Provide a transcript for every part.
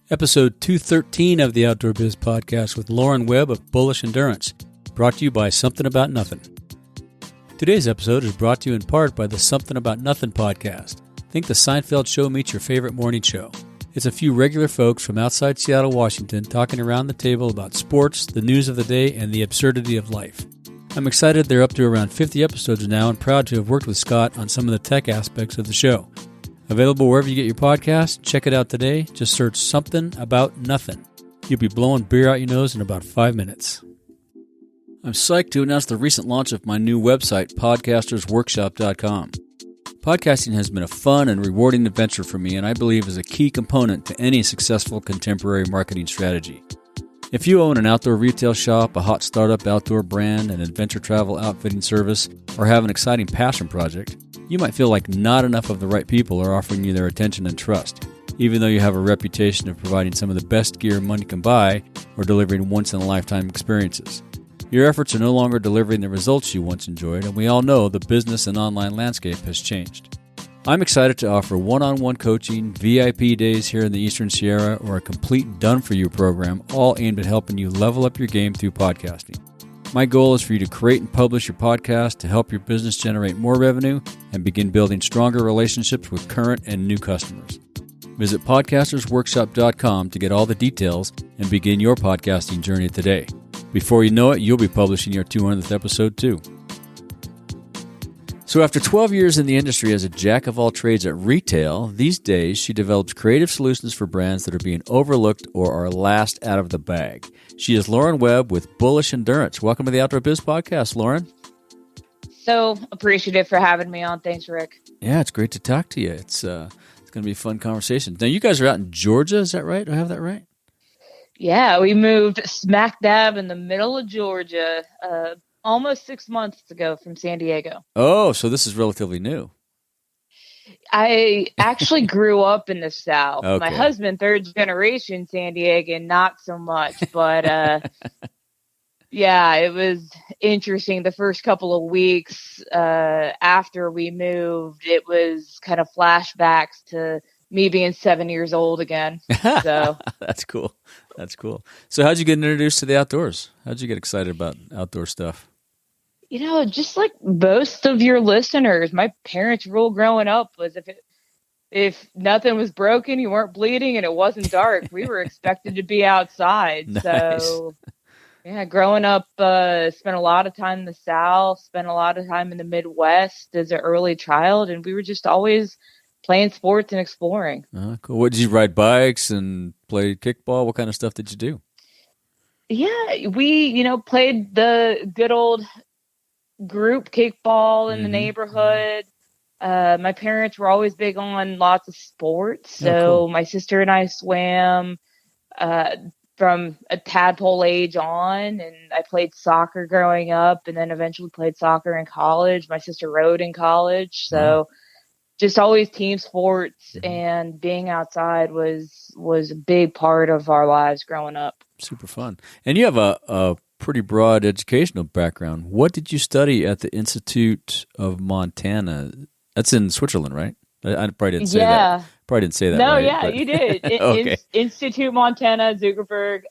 Episode 213 of the Outdoor Biz Podcast with Lauren Webb of Bullish Endurance, brought to you by Something About Nothing. Today's episode is brought to you in part by the Something About Nothing podcast. Think the Seinfeld show meets your favorite morning show. It's a few regular folks from outside Seattle, Washington, talking around the table about sports, the news of the day, and the absurdity of life. I'm excited they're up to around 50 episodes now and proud to have worked with Scott on some of the tech aspects of the show. Available wherever you get your podcast. Check it out today. Just search Something About Nothing. You'll be blowing beer out your nose in about 5 minutes. I'm psyched to announce the recent launch of my new website, podcastersworkshop.com. Podcasting has been a fun and rewarding adventure for me, and I believe is a key component to any successful contemporary marketing strategy. If you own an outdoor retail shop, a hot startup outdoor brand, an adventure travel outfitting service, or have an exciting passion project, you might feel like not enough of the right people are offering you their attention and trust, even though you have a reputation of providing some of the best gear money can buy or delivering once-in-a-lifetime experiences. Your efforts are no longer delivering the results you once enjoyed, and we all know the business and online landscape has changed. I'm excited to offer one-on-one coaching, VIP days here in the Eastern Sierra, or a complete done-for-you program, all aimed at helping you level up your game through podcasting. My goal is for you to create and publish your podcast to help your business generate more revenue and begin building stronger relationships with current and new customers. Visit podcastersworkshop.com to get all the details and begin your podcasting journey today. Before you know it, you'll be publishing your 200th episode too. So after 12 years in the industry as a jack of all trades at retail, these days she develops creative solutions for brands that are being overlooked or are last out of the bag. She is Lauren Webb with Bullish Endurance. Welcome to the Outdoor Biz Podcast, Lauren. So appreciative for having me on. Thanks, Rick. Yeah, it's great to talk to you. It's going to be a fun conversation. Now, you guys are out in Georgia, is that right? Do I have that right? Yeah, we moved smack dab in the middle of Georgia almost 6 months ago from San Diego. Oh, so this is relatively new. I actually grew up in the South. Okay. My husband, third generation San Diegan, not so much. But yeah, it was interesting. The first couple of weeks after we moved, it was kind of flashbacks to me being 7 years old again. So That's cool. That's cool. So how'd you get introduced to the outdoors? How'd you get excited about outdoor stuff? You know, just like most of your listeners, my parents' rule growing up was if nothing was broken, you weren't bleeding, and it wasn't dark, we were expected to be outside. Nice. So, yeah, growing up, spent a lot of time in the South, spent a lot of time in the Midwest as an early child, and we were just always playing sports and exploring. Cool. What did you ride bikes and play kickball? What kind of stuff did you do? Yeah, we, played the good old group kickball in the neighborhood. My parents were always big on lots of sports. So cool. My sister and I swam from a tadpole age on, and I played soccer growing up and then eventually played soccer in college. My sister rowed in college. So just always team sports, and being outside was a big part of our lives growing up. Super fun. And you have a pretty broad educational background. What did you study at the Institute of Montana? That's in Switzerland, right? I probably didn't say that. Probably didn't say that. No, right, yeah, but... you did. Okay. Institute Montana, Zuckerberg.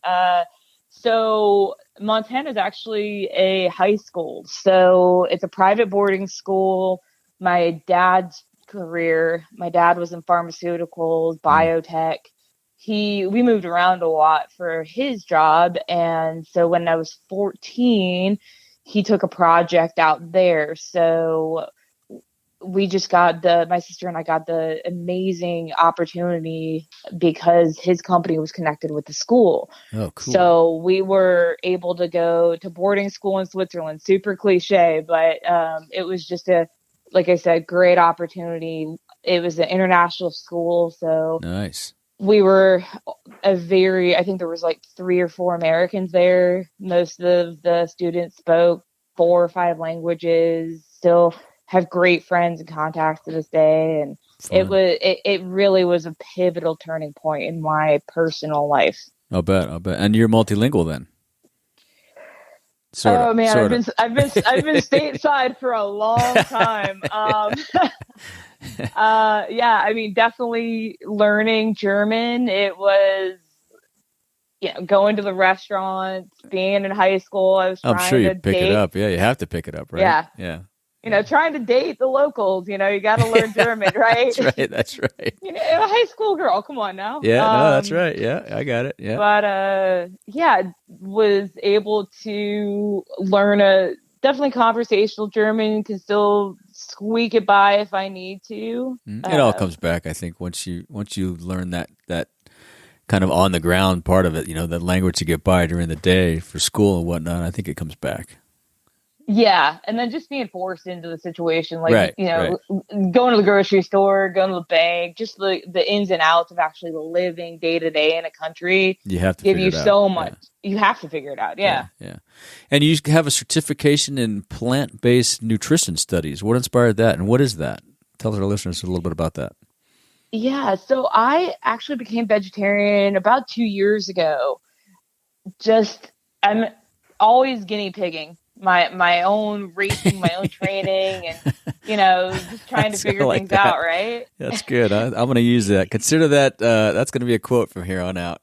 So Montana is actually a high school. So it's a private boarding school. My dad's career, my dad was in pharmaceuticals, biotech. We moved around a lot for his job. And so when I was 14, he took a project out there. So we just my sister and I got the amazing opportunity because his company was connected with the school. Oh, cool. So we were able to go to boarding school in Switzerland. Super cliche, but it was just like I said, great opportunity. It was an international school. So nice. We were I think there was like 3 or 4 Americans there. Most of the students spoke 4 or 5 languages, still have great friends and contacts to this day. And it really was a pivotal turning point in my personal life. I'll bet. And you're multilingual then? Oh man, I've been stateside for a long time. Yeah, I mean, definitely learning German. It was going to the restaurants, being in high school, I was I'm trying sure you to pick it date. up. Yeah, you have to pick it up, right? Yeah. Yeah. Trying to date the locals, you got to learn German, right? That's right. That's right. A high school girl, come on now. Yeah, no, that's right. Yeah, I got it. Yeah. But was able to learn a definitely conversational German, can still squeak it by if I need to. It all comes back, I think, once you learn that kind of on the ground part of it, the language to get by during the day for school and whatnot. I think it comes back. Yeah, and then just being forced into the situation, like Right. going to the grocery store, going to the bank, just the ins and outs of actually living day to day in a country. You have to give figure you it out. So much. Yeah. You have to figure it out. Yeah. And you have a certification in plant-based nutrition studies. What inspired that, and what is that? Tell our listeners a little bit about that. Yeah, so I actually became vegetarian about 2 years ago. I'm always guinea pigging my own racing, my own training, and just trying to figure things out, right? That's good. I'm going to use that. Consider that that's going to be a quote from here on out.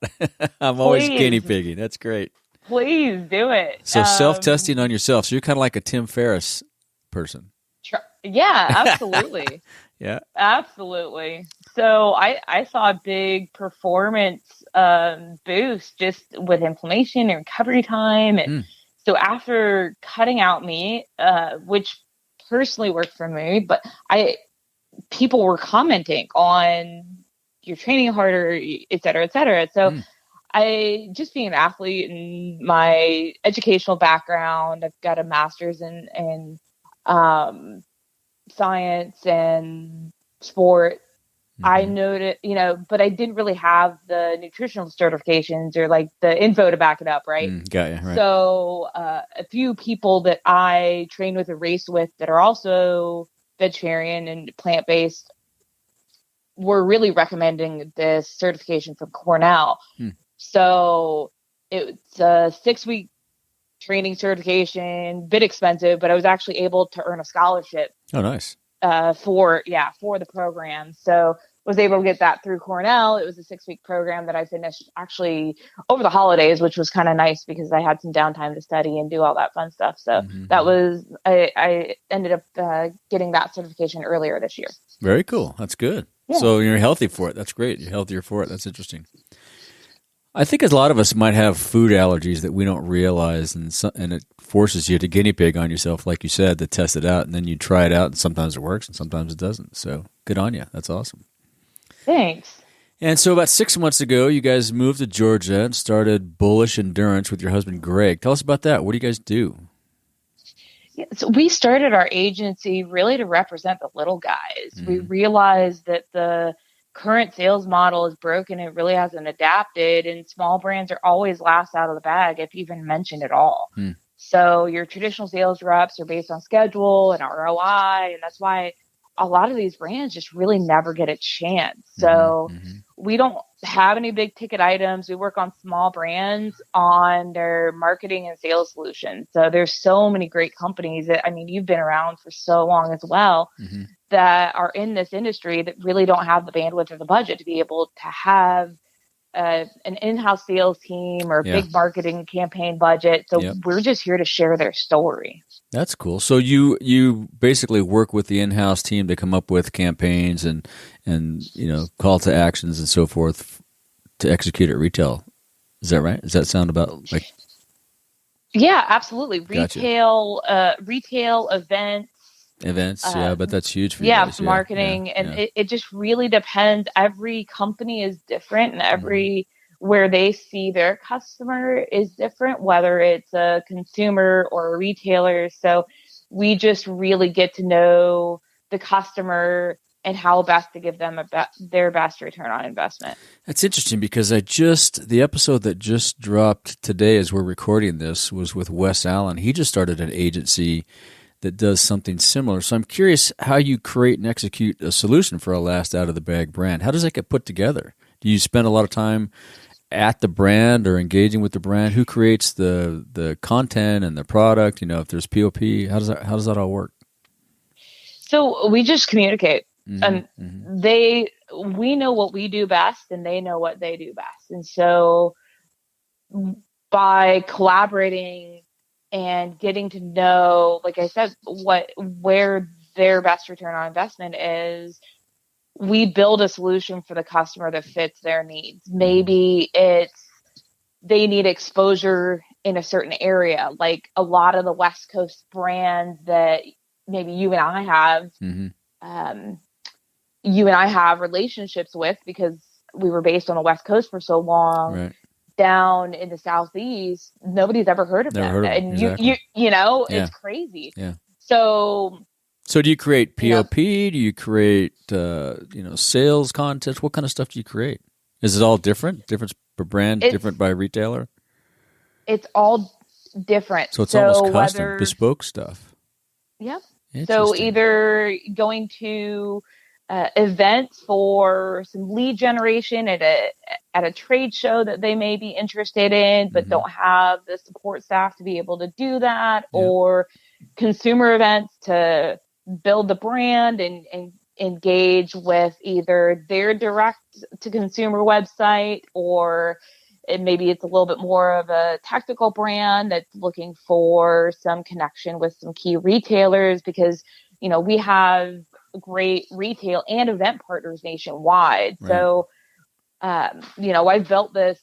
I'm always guinea pigging. That's great. Please do it. So self-testing on yourself. So you're kind of like a Tim Ferriss person. Yeah, absolutely. Yeah, absolutely. So I saw a big performance boost just with inflammation and recovery time. And so after cutting out meat, which personally worked for me, but people were commenting on you're training harder, et cetera, et cetera. So I, just being an athlete and my educational background, I've got a master's in science and sport. I noted, but I didn't really have the nutritional certifications or like the info to back it up, right? Got you, right. So a few people that I train with and race with that are also vegetarian and plant-based were really recommending this certification from Cornell. So it's a 6-week training certification, bit expensive, but I was actually able to earn a scholarship. Oh, nice. For the program. So was able to get that through Cornell. It was a 6-week program that I finished actually over the holidays, which was kind of nice because I had some downtime to study and do all that fun stuff. So that was, I ended up getting that certification earlier this year. Very cool. That's good. Yeah. So you're healthy for it. That's great. You're healthier for it. That's interesting. I think a lot of us might have food allergies that we don't realize, and it forces you to guinea pig on yourself, like you said, to test it out, and then you try it out, and sometimes it works, and sometimes it doesn't. So good on you. That's awesome. Thanks. And so about 6 months ago, you guys moved to Georgia and started Bullish Endurance with your husband, Greg. Tell us about that. What do you guys do? Yeah, so we started our agency really to represent the little guys. We realized that the current sales model is broken. It really hasn't adapted, and small brands are always last out of the bag, if even mentioned at all. So your traditional sales reps are based on schedule and ROI, and that's why a lot of these brands just really never get a chance. So we don't have any big ticket items. We work on small brands on their marketing and sales solutions. So there's so many great companies that, you've been around for so long as well, that are in this industry that really don't have the bandwidth or the budget to be able to have an in-house sales team or a big marketing campaign budget. So we're just here to share their story. That's cool. So you basically work with the in-house team to come up with campaigns and call to actions and so forth to execute at retail. Is that right? Does that sound about like? Yeah, absolutely. Gotcha. Retail events. But that's huge for you guys. Marketing. It just really depends. Every company is different, and where they see their customer is different, whether it's a consumer or a retailer. So we just really get to know the customer and how best to give them their best return on investment. That's interesting because the episode that just dropped today as we're recording this was with Wes Allen. He just started an agency that does something similar. So I'm curious how you create and execute a solution for a last out of the bag brand. How does that get put together? Do you spend a lot of time at the brand or engaging with the brand? Who creates the content and the product? If there's POP, how does that all work? So we just communicate, and we know what we do best, and they know what they do best. And so by collaborating and getting to know, like I said, where their best return on investment is, we build a solution for the customer that fits their needs. Maybe it's they need exposure in a certain area, like a lot of the West Coast brands that maybe you and I have, relationships with because we were based on the West Coast for so long. Right. Down in the Southeast, nobody's ever heard of them. And exactly. It's crazy. Yeah. So do you create POP? Do you create, sales contests? What kind of stuff do you create? Is it all different? Different per brand, different by retailer? It's all different. So it's almost custom, bespoke stuff. Yeah. So either going to events for some lead generation at a trade show that they may be interested in, but don't have the support staff to be able to do that, or consumer events to build the brand and engage with either their direct to consumer website, or maybe it's a little bit more of a technical brand that's looking for some connection with some key retailers, because we have great retail and event partners nationwide. Right. So, I've built this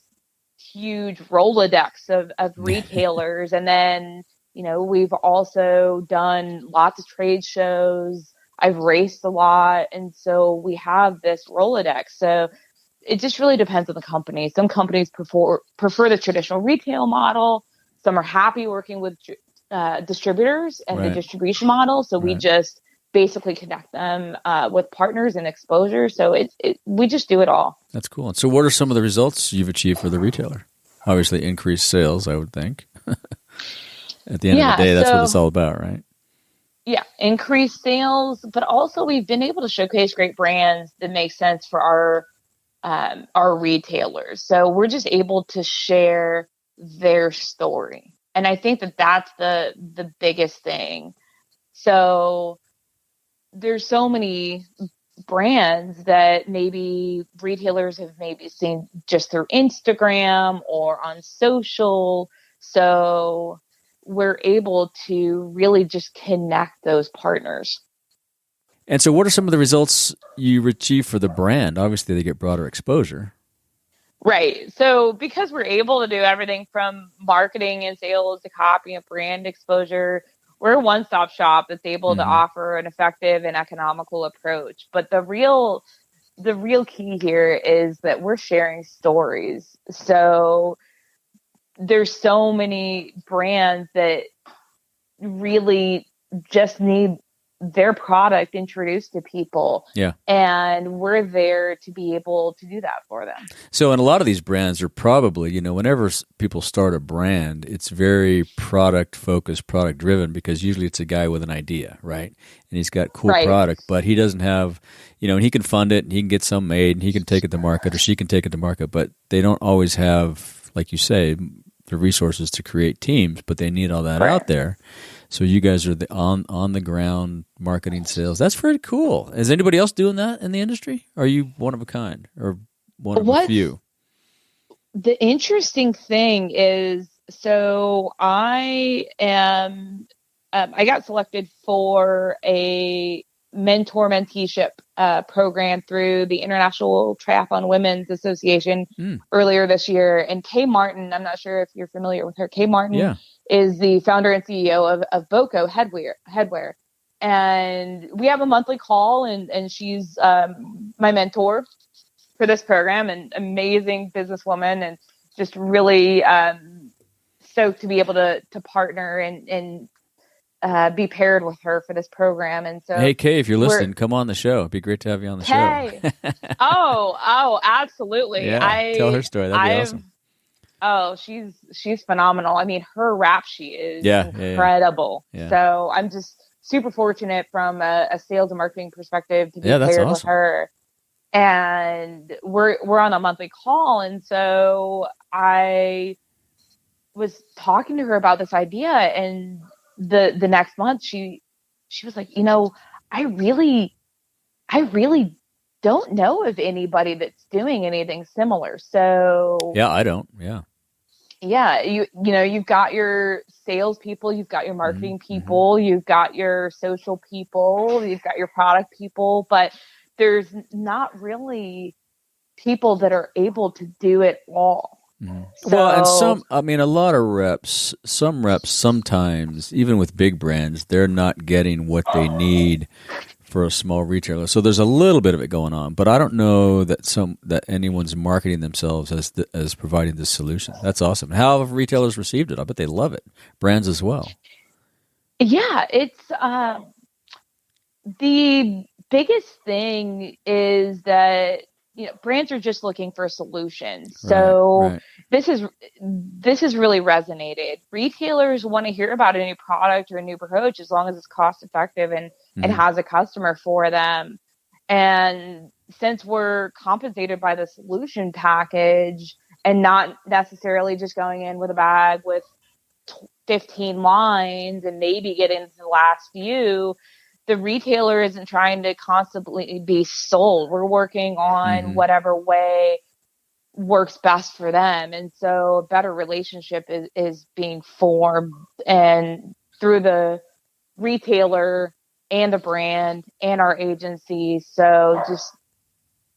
huge Rolodex of retailers, and then, we've also done lots of trade shows. I've raced a lot. And so we have this Rolodex. So it just really depends on the company. Some companies prefer the traditional retail model. Some are happy working with distributors and the distribution model. So we just basically connect them with partners and exposure. So we just do it all. That's cool. And so what are some of the results you've achieved for the retailer? Obviously increased sales, I would think. At the end of the day, that's what it's all about, right? Yeah, increased sales, but also we've been able to showcase great brands that make sense for our retailers. So we're just able to share their story. And I think that's the biggest thing. So there's so many brands that maybe retailers have maybe seen just through Instagram or on social. So we're able to really just connect those partners. And so what are some of the results you achieve for the brand? Obviously, they get broader exposure. Right. So because we're able to do everything from marketing and sales to copy and brand exposure, we're a one-stop shop that's able to offer an effective and economical approach. But the real key here is that we're sharing stories. So there's so many brands that really just need their product introduced to people. Yeah. And we're there to be able to do that for them. So, and a lot of these brands are probably, whenever people start a brand, it's very product focused, product driven, because usually it's a guy with an idea, right? And he's got cool product, but he doesn't have, and he can fund it and he can get some made and he can take it to market, or she can take it to market, but they don't always have, like you say, the resources to create teams, but they need all that out there. So you guys are the on the ground marketing sales. That's very cool. Is anybody else doing that in the industry? Or are you one of a kind, or one of a few? The interesting thing is, so I got selected for a mentor-menteeship program through the International Triathlon Women's Association earlier this year. And Kay Martin, I'm not sure if you're familiar with her. Kay Martin is the founder and CEO of Boco Headwear. And we have a monthly call, and she's my mentor for this program, and amazing businesswoman, and just really stoked to be able to partner and be paired with her for this program. And so, hey, Kay, if you're listening, come on the show. It'd be great to have you on the show. Oh, absolutely. Yeah, tell her story. That'd be awesome. Oh, she's phenomenal. I mean, her rap sheet is incredible. Yeah. So I'm just super fortunate from a sales and marketing perspective to be paired with her. And we're on a monthly call, and so I was talking to her about this idea, and the next month she was like, I really don't know of anybody that's doing anything similar. So yeah, I don't. Yeah. yeah, you've got your salespeople, you've got your marketing people, you've got your social people, you've got your product people, but there's not really people that are able to do it all. So, well, and a lot of reps, some reps sometimes, even with big brands, they're not getting what they need for a small retailer. So there's a little bit of it going on, but I don't know that anyone's marketing themselves as providing this solution. That's awesome. How have retailers received it? I bet they love it. Brands as well. Yeah, it's the biggest thing is that brands are just looking for solutions. So right. this is really resonated. Retailers want to hear about a new product or a new approach as long as it's cost effective and it has a customer for them. And since we're compensated by the solution package and not necessarily just going in with a bag with 15 lines and maybe get into the last few, the retailer isn't trying to constantly be sold. We're working on whatever way works best for them. And so a better relationship is being formed, and through the retailer and the brand and our agency. So just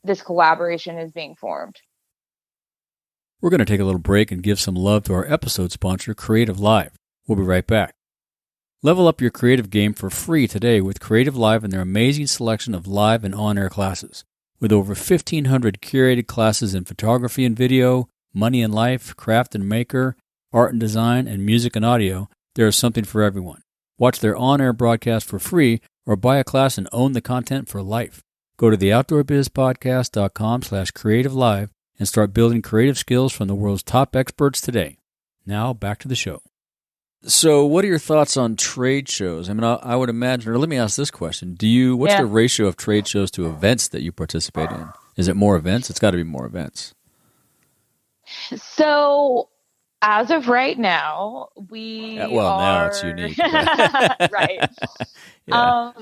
this collaboration is being formed. We're going to take a little break and give some love to our episode sponsor, Creative Live. We'll be right back. Level up your creative game for free today with Creative Live and their amazing selection of live and on-air classes. With over 1,500 curated classes in photography and video, money and life, craft and maker, art and design, and music and audio, there is something for everyone. Watch their on-air broadcast for free or buy a class and own the content for life. Go to theoutdoorbizpodcast.com/creativelive and start building creative skills from the world's top experts today. Now, back to the show. So what are your thoughts on trade shows? I mean, I would imagine, or let me ask this question. What's the ratio of trade shows to events that you participate in? Is it more events? It's got to be more events. So as of right now, now it's unique. Right. Yeah.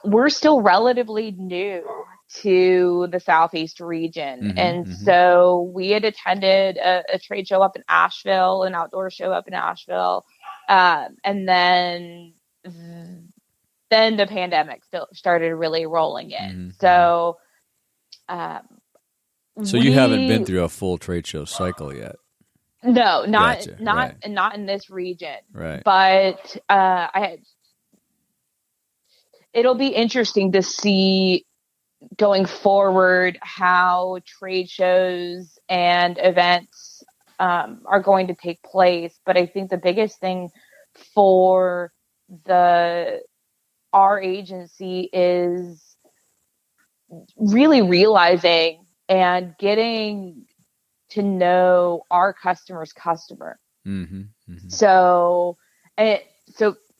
We're still relatively new to the Southeast region. So we had attended a trade show up in Asheville, an outdoor show up in Asheville. And then the pandemic started really rolling in. So, so you haven't been through a full trade show cycle yet? No, not in this region. Right. But, it'll be interesting to see going forward how trade shows and events are going to take place. But I think the biggest thing for our agency is really realizing and getting to know our customer's customer. So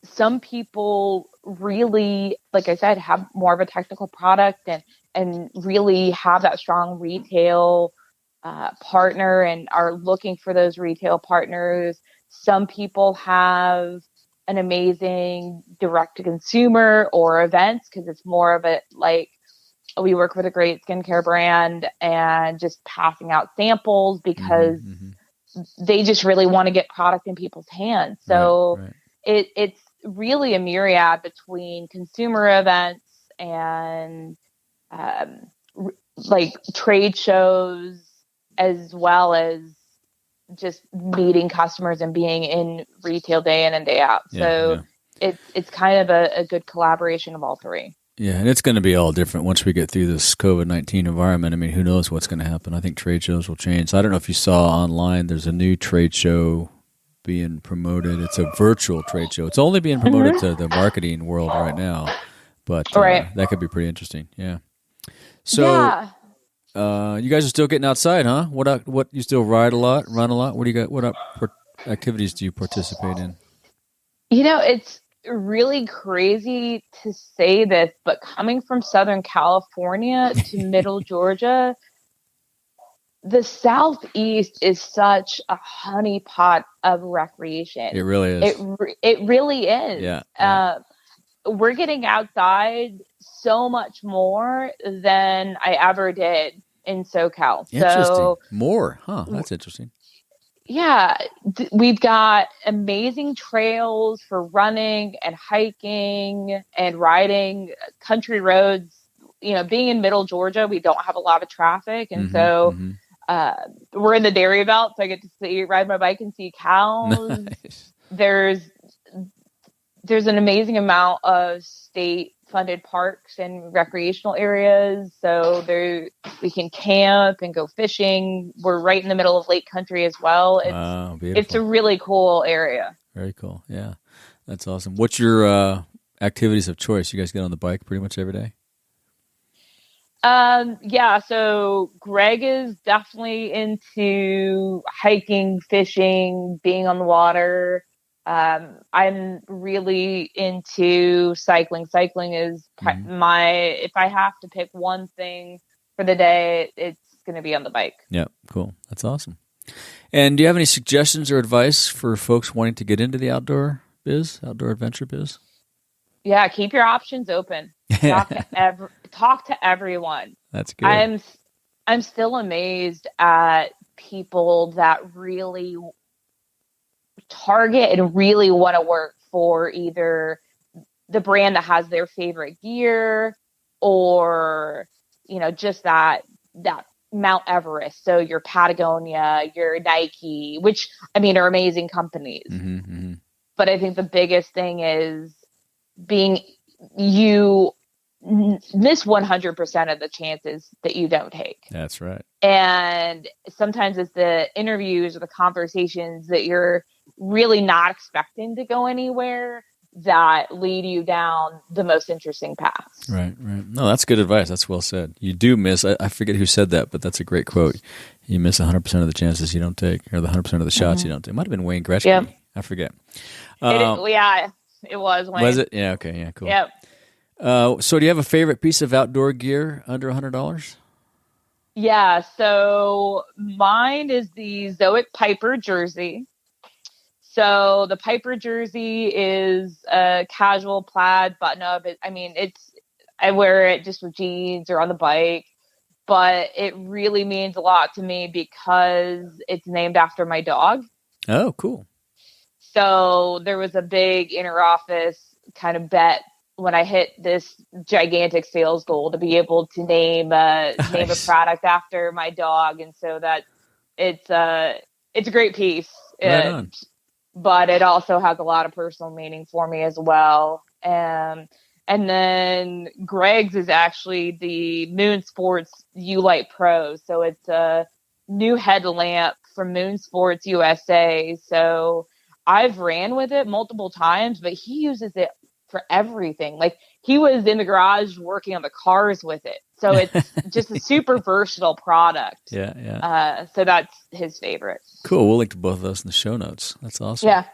some people really, like I said, have more of a technical product and really have that strong retail partner and are looking for those retail partners. Some people have an amazing direct to consumer or events because it's more of a, like, we work with a great skincare brand and just passing out samples because they just really want to get product in people's hands. So it's really a myriad between consumer events and like trade shows, as well as just meeting customers and being in retail day in and day out. It's kind of a good collaboration of all three. Yeah, and it's going to be all different once we get through this COVID-19 environment. I mean, who knows what's going to happen? I think trade shows will change. So I don't know if you saw online, there's a new trade show being promoted. It's a virtual trade show. It's only being promoted to the marketing world right now, but that could be pretty interesting. Yeah. So you guys are still getting outside, huh? What you still ride a lot, run a lot? What do you got? What activities do you participate in? It's really crazy to say this, but coming from Southern California to Middle Georgia, the Southeast is such a honeypot of recreation. It really is. It really is. Yeah. We're getting outside so much more than I ever did in SoCal. Interesting. So More, huh? That's interesting. yeah, we've got amazing trails for running and hiking and riding, country roads. Being in middle Georgia, we don't have a lot of traffic. And so we're in the dairy belt, so I get to ride my bike and see cows. Nice. There's an amazing amount of state-funded parks and recreational areas. So we can camp and go fishing. We're right in the middle of lake country as well. Wow, beautiful. It's a really cool area. Very cool. Yeah, that's awesome. What's your activities of choice? You guys get on the bike pretty much every day? Yeah, so Greg is definitely into hiking, fishing, being on the water. I'm really into cycling. Cycling is if I have to pick one thing for the day, it's going to be on the bike. Yeah, cool. That's awesome. And do you have any suggestions or advice for folks wanting to get into the outdoor adventure biz? Yeah, keep your options open. Talk to everyone. That's good. I'm still amazed at people that really target and really want to work for either the brand that has their favorite gear or just that Mount Everest. So your Patagonia, your Nike, which are amazing companies. But I think the biggest thing is you miss 100% of the chances that you don't take. That's right. And sometimes it's the interviews or the conversations that you're really not expecting to go anywhere that lead you down the most interesting paths. Right. No, that's good advice. That's well said. You do miss, I forget who said that, but that's a great quote. You miss 100% of the chances you don't take, or the 100% of the shots you don't take. It might have been Wayne Gretzky. Yep. I forget. It was Wayne. Was it? Yeah, okay. Yeah, cool. Yep. So do you have a favorite piece of outdoor gear under $100? Yeah, so mine is the Zoic Piper jersey. So the Piper jersey is a casual plaid button-up. I wear it just with jeans or on the bike, but it really means a lot to me because it's named after my dog. Oh, cool. So there was a big inter-office kind of bet when I hit this gigantic sales goal to be able to name a product after my dog. And so that it's a great piece. Right on. But it also has a lot of personal meaning for me as well. And then Greg's is actually the Moon Sports U-Light Pro. So it's a new headlamp from Moon Sports USA. So I've ran with it multiple times, but he uses it for everything. Like he was in the garage working on the cars with it. So it's just a super versatile product. Yeah. So that's his favorite. Cool. We'll link to both of those in the show notes. That's awesome. Yeah.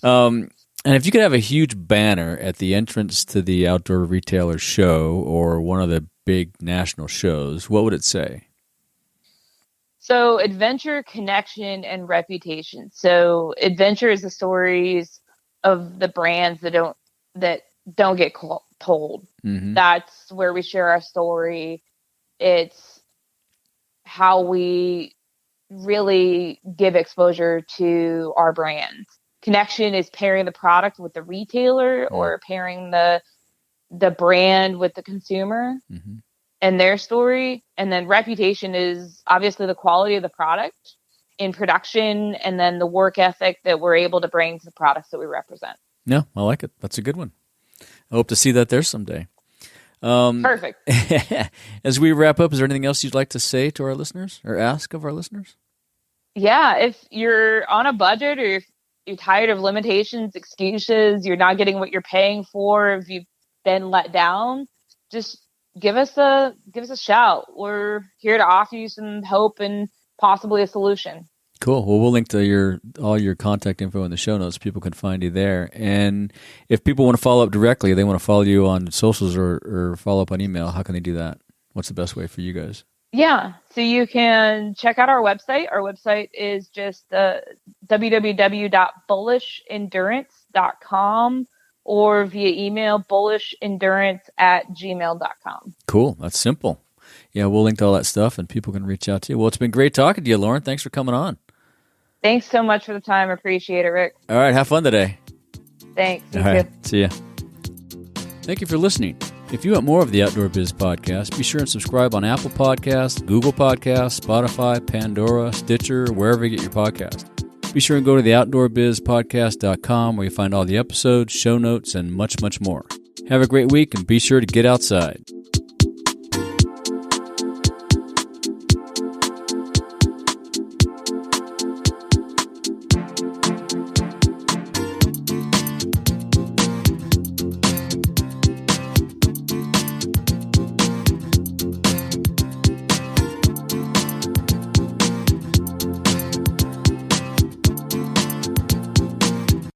And if you could have a huge banner at the entrance to the Outdoor Retailer show or one of the big national shows, what would it say? So adventure, connection, and reputation. So adventure is the stories of the brands that don't get told. Mm-hmm. That's where we share our story. It's how we really give exposure to our brands. Connection is pairing the product with the retailer or pairing the brand with the consumer and their story. And then reputation is obviously the quality of the product in production and then the work ethic that we're able to bring to the products that we represent. No, I like it. That's a good one. I hope to see that there someday. Perfect. As we wrap up, is there anything else you'd like to say to our listeners or ask of our listeners? Yeah, if you're on a budget or if you're tired of limitations, excuses, you're not getting what you're paying for, if you've been let down, just give us a shout. We're here to offer you some hope and possibly a solution. Cool. Well, we'll link to all your contact info in the show notes. People can find you there. And if people want to follow up directly, they want to follow you on socials or follow up on email, how can they do that? What's the best way for you guys? Yeah. So you can check out our website. Our website is just www.bullishendurance.com or via email, bullishendurance@gmail.com. Cool. That's simple. Yeah, we'll link to all that stuff and people can reach out to you. Well, it's been great talking to you, Lauren. Thanks for coming on. Thanks so much for the time. Appreciate it, Rick. All right. Have fun today. Thanks. You all too. right. See ya. Thank you for listening. If you want more of the Outdoor Biz Podcast, be sure and subscribe on Apple Podcasts, Google Podcasts, Spotify, Pandora, Stitcher, wherever you get your podcast. Be sure and go to the outdoorbizpodcast.com where you find all the episodes, show notes, and much, much more. Have a great week and be sure to get outside.